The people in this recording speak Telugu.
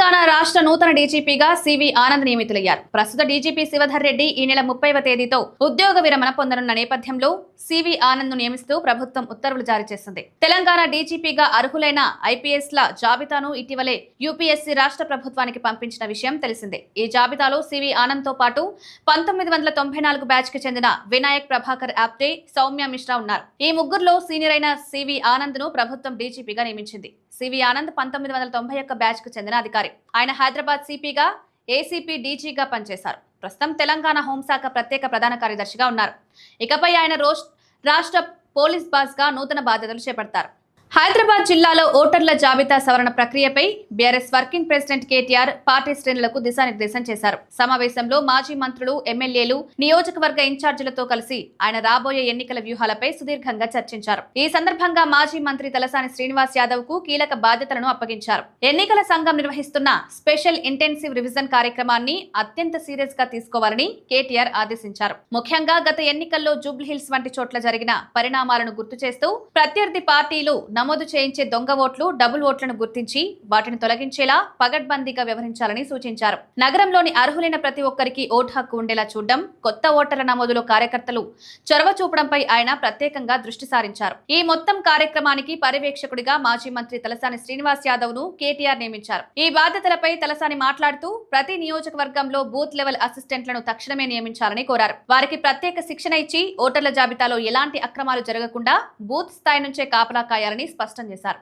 తెలంగాణ రాష్ట్ర నూతన డీజీపీగా సివి ఆనంద్ నియమితులయ్యారు. ప్రస్తుత డీజీపీ శివధర్ రెడ్డి ఈ నెల 30వ తేదీతో ఉద్యోగ విరమణ పొందనున్న నేపథ్యంలో సివి ఆనంద్ ను నియమిస్తూ ప్రభుత్వం ఉత్తర్వులు జారీ చేసింది. తెలంగాణ డీజీపీగా అర్హులైన ఐపీఎస్ల జాబితాను ఇటీవలే యూపీఎస్సీ రాష్ట్ర ప్రభుత్వానికి పంపించిన విషయం తెలిసిందే. ఈ జాబితాలో సివి ఆనంద్ తో పాటు 1994 బ్యాచ్ కి చెందిన వినాయక్ ప్రభాకర్ ఆప్టే, సౌమ్య మిశ్రా ఉన్నారు. ఈ ముగ్గురులో సీనియర్ అయిన సివి ఆనంద్ ను ప్రభుత్వం డీజీపీగా నియమించింది. సివి ఆనంద్ 1991 బ్యాచ్ కు చెందిన అధికారి. ఆయన హైదరాబాద్ సిపిగా, ఏసీపీ డీజీగా పనిచేశారు. ప్రస్తుతం తెలంగాణ హోంశాఖ ప్రత్యేక ప్రధాన కార్యదర్శిగా ఉన్నారు. ఇకపై ఆయన రాష్ట్ర పోలీస్ బాస్ గా నూతన బాధ్యతలు చేపడతారు. హైదరాబాద్ జిల్లాలో ఓటర్ల జాబితా సవరణ ప్రక్రియపై BRS working president KTR party శ్రేణులకు దిశానిర్దేశం చేశారు. సమావేశంలో మాజీ మంత్రులు, ఎమ్మెల్యేలు, నియోజకవర్గ ఇన్ఛార్జీలతో కలిసి ఆయన రాబోయే ఎన్నికల వ్యూహాలపై సుదీర్ఘంగా చర్చించారు. ఈ సందర్భంగా మాజీ మంత్రి తలసాని శ్రీనివాస్ యాదవ్ కు కీలక బాధ్యతలను అప్పగించారు. ఎన్నికల సంఘం నిర్వహిస్తున్న స్పెషల్ ఇంటెన్సివ్ రివిజన్ కార్యక్రమాన్ని అత్యంత సీరియస్ గా తీసుకోవాలని కేటీఆర్ ఆదేశించారు. ముఖ్యంగా గత ఎన్నికల్లో జూబ్లీహిల్స్ వంటి చోట్ల జరిగిన పరిణామాలను గుర్తు చేస్తూ ప్రత్యర్థి పార్టీలు నమోదు చేయించే దొంగ ఓట్లు, డబుల్ ఓట్లను గుర్తించి వాటిని తొలగించేలా పగడ్బందీగా వ్యవహరించాలని సూచించారు. నగరంలోని అర్హులైన ప్రతి ఒక్కరికి ఓటు హక్కు ఉండేలా చూడడం, కొత్త ఓటర్ల నమోదులో కార్యకర్తలు చొరవ చూపడంపై ఆయన ప్రత్యేకంగా దృష్టి సారించారు. ఈ మొత్తం కార్యక్రమానికి పర్యవేక్షకుడిగా మాజీ మంత్రి తలసాని శ్రీనివాస్ యాదవ్ ను కేటీఆర్ నియమించారు. ఈ బాధ్యతలపై తలసాని మాట్లాడుతూ ప్రతి నియోజకవర్గంలో బూత్ లెవెల్ అసిస్టెంట్లను తక్షణమే నియమించాలని కోరారు. వారికి ప్రత్యేక శిక్షణ ఇచ్చి ఓటర్ల జాబితాలో ఎలాంటి అక్రమాలు జరగకుండా బూత్ స్థాయి నుంచే కాపలా కాయాలని స్పష్టం చేశారు.